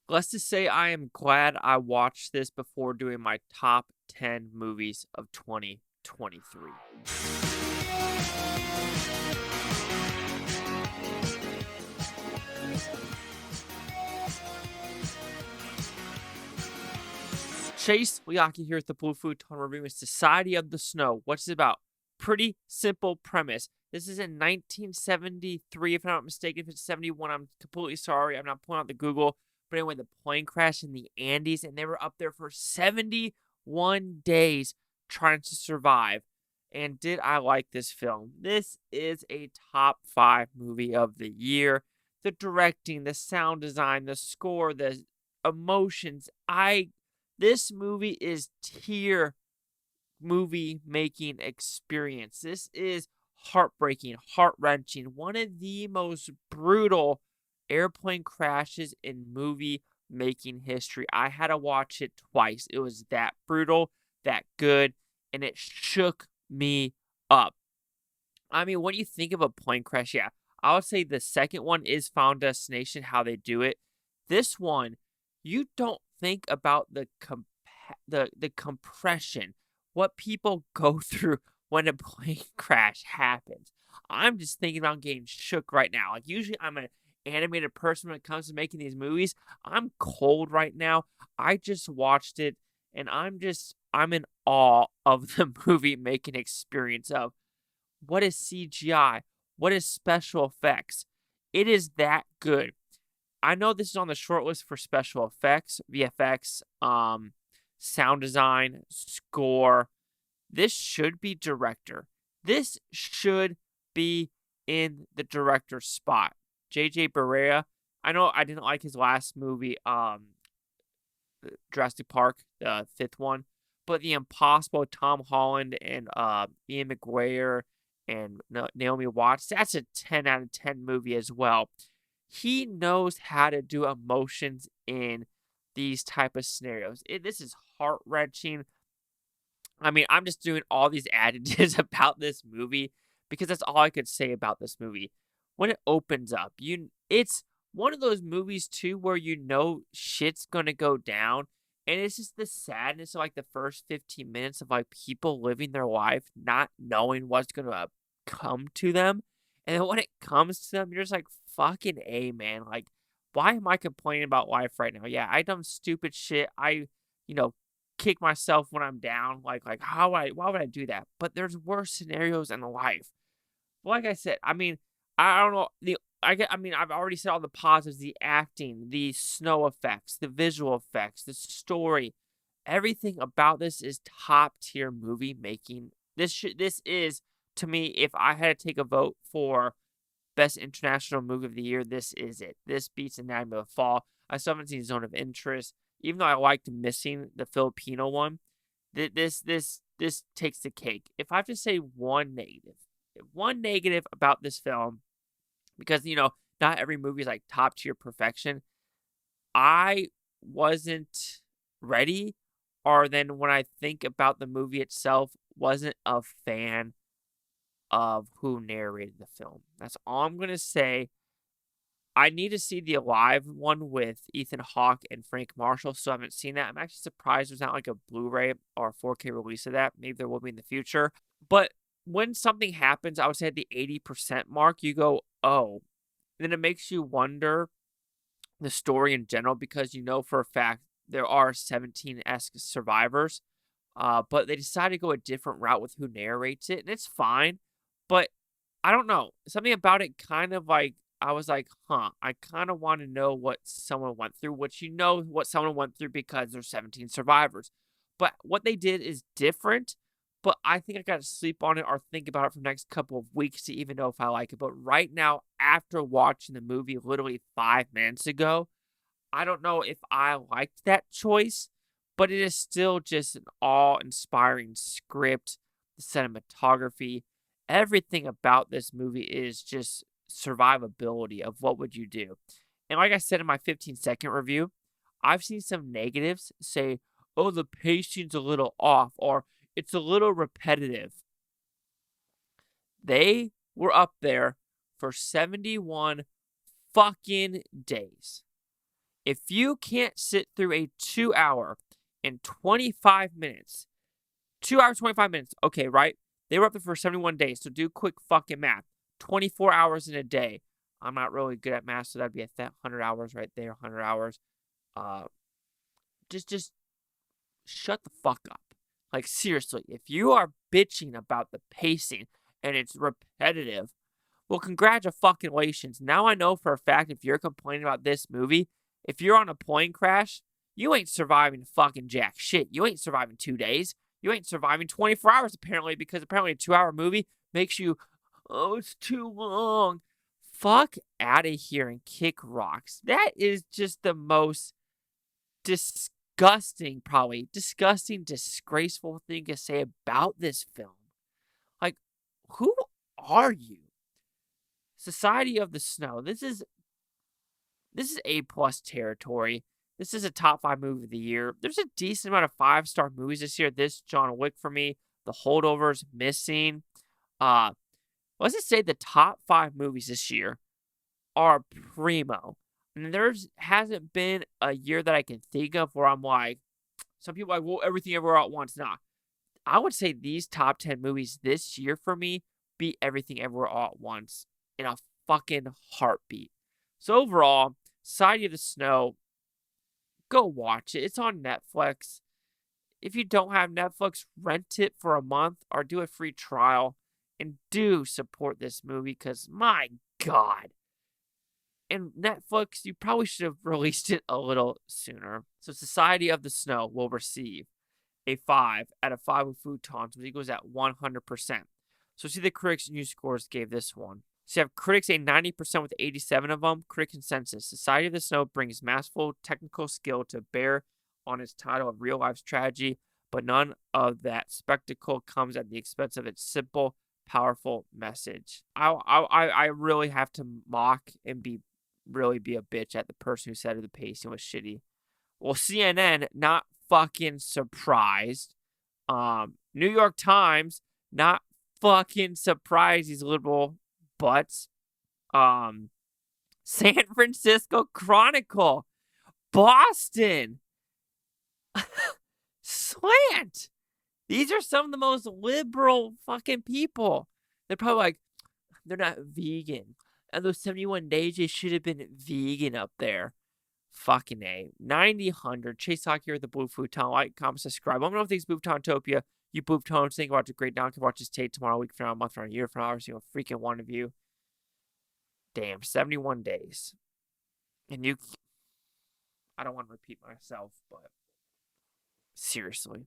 Let's just say I am glad I watched this before doing my top 10 movies of 2023. Chase Liaki here at the Blue Futon reviewing Society of the Snow. What's it about? Pretty simple premise. This is in 1973, if I'm not mistaken. If it's 71, I'm completely sorry. I'm not pulling out the Google. But anyway, the plane crashed in the Andes, and they were up there for 71 days trying to survive. And did I like this film? This is a top 5 movie of the year. The directing, the sound design, the score, the emotions. This movie is tier movie making experience. This is heartbreaking, heart wrenching, one of the most brutal airplane crashes in movie making history. I had to watch it twice. It was that brutal, that good, and it shook me up. I mean, when you think of a plane crash, yeah, I would say the second one is Final Destination, how they do it. This one, you don't think about the compression, what people go through when a plane crash happens. I'm just thinking about getting shook right now. Like usually I'm an animated person when it comes to making these movies. I'm cold right now. I just watched it and I'm in awe of the movie making experience of what is CGI? What is special effects? It is that good. I know this is on the short list for special effects, VFX, sound design, score. This should be director. This should be in the director's spot. JJ Barea. I know I didn't like his last movie, Jurassic Park, the fifth one, but The Impossible, Tom Holland and Ian McGuire and Naomi Watts. That's a 10 out of 10 movie as well. He knows how to do emotions in these type of scenarios. This is heart wrenching. I mean, I'm just doing all these adjectives about this movie because that's all I could say about this movie. When it opens up, it's one of those movies too where you know shit's gonna go down, and it's just the sadness of like the first 15 minutes of like people living their life, not knowing what's gonna come to them, and then when it comes to them, you're just like fucking A, man. Like, why am I complaining about life right now? Yeah, I done stupid shit. You know, kick myself when I'm down. Like why would I do that? But there's worse scenarios in life. Like I said, I mean, I don't know I mean, I've already said all the positives, the acting, the snow effects, the visual effects, the story. Everything about this is top tier movie making. This is to me, if I had to take a vote for best international movie of the year, this is it. This beats Anatomy of a Fall. I still haven't seen Zone of Interest, even though I liked missing the Filipino one. This takes the cake. If I have to say one negative about this film, because not every movie is like top tier perfection. I wasn't ready, or then when I think about the movie itself, wasn't a fan of who narrated the film. That's all I'm gonna say. I need to see the Alive one with Ethan Hawke and Frank Marshall, so I haven't seen that. I'm actually surprised there's not like a Blu-ray or a 4K release of that. Maybe there will be in the future. But when something happens, I would say at the 80% mark, you go, oh. Then it makes you wonder the story in general because you know for a fact there are 17-esque survivors. But they decided to go a different route with who narrates it, and it's fine. But I don't know. Something about it kind of like I was like, huh, I kind of want to know what someone went through, which you know what someone went through because there's 17 survivors. But what they did is different, but I think I got to sleep on it or think about it for the next couple of weeks to even know if I like it. But right now, after watching the movie literally 5 minutes ago, I don't know if I liked that choice, but it is still just an awe-inspiring script, the cinematography, everything about this movie is just survivability of what would you do. And like I said in my 15-second review, I've seen some negatives say, oh, the pacing's a little off or it's a little repetitive. They were up there for 71 fucking days. If you can't sit through a 2 hour and 25 minutes, 2 hours, 25 minutes, okay, right? They were up there for 71 days, so do quick fucking math. 24 hours in a day. I'm not really good at math, so that'd be 100 hours right there, 100 hours. Just shut the fuck up. Like, seriously, if you are bitching about the pacing and it's repetitive, well, congratulations. Now I know for a fact if you're complaining about this movie, if you're on a plane crash, you ain't surviving fucking jack shit. You ain't surviving 2 days. You ain't surviving 24 hours, apparently, because apparently a 2-hour movie makes you, oh, it's too long. Fuck out of here and kick rocks. That is just the most disgusting, disgraceful thing to say about this film. Like, who are you? Society of the Snow. This is A+ territory. This is a top 5 movie of the year. There's a decent amount of 5-star movies this year. This John Wick for me. The Holdovers, Missing. Let's just say the top 5 movies this year are primo. And hasn't been a year that I can think of where I'm like, some people are like, well, everything everywhere all at once. Nah. I would say these top 10 movies this year for me beat Everything Everywhere All at Once in a fucking heartbeat. So overall, Society of the Snow, go watch it. It's on Netflix. If you don't have Netflix, rent it for a month or do a free trial. And do support this movie because, my God. And Netflix, you probably should have released it a little sooner. So Society of the Snow will receive a 5 out of 5 with Futons, which equals at 100%. So see the critics' news scores gave this one. So you have critics a 90% with 87 of them. Critic consensus. Society of the Snow brings masterful technical skill to bear on its title of real-life tragedy, but none of that spectacle comes at the expense of its simple, powerful message. I really have to mock and really be a bitch at the person who said the pacing was shitty. Well, CNN, not fucking surprised. New York Times, not fucking surprised, these liberal butts. San Francisco Chronicle, Boston, Slant. These are some of the most liberal fucking people. They're probably like, they're not vegan. And those 71 days, they should have been vegan up there. Fucking A. 90, 100. Chase Talk here with the Blue Futon. Like, comment, subscribe. Let me know if things Booftopia. You Booftones think about the great now. Can watch this tape tomorrow, week from now, a month from now, a year from now, every single freaking one of you. Damn, 71 days. And I don't want to repeat myself, but seriously.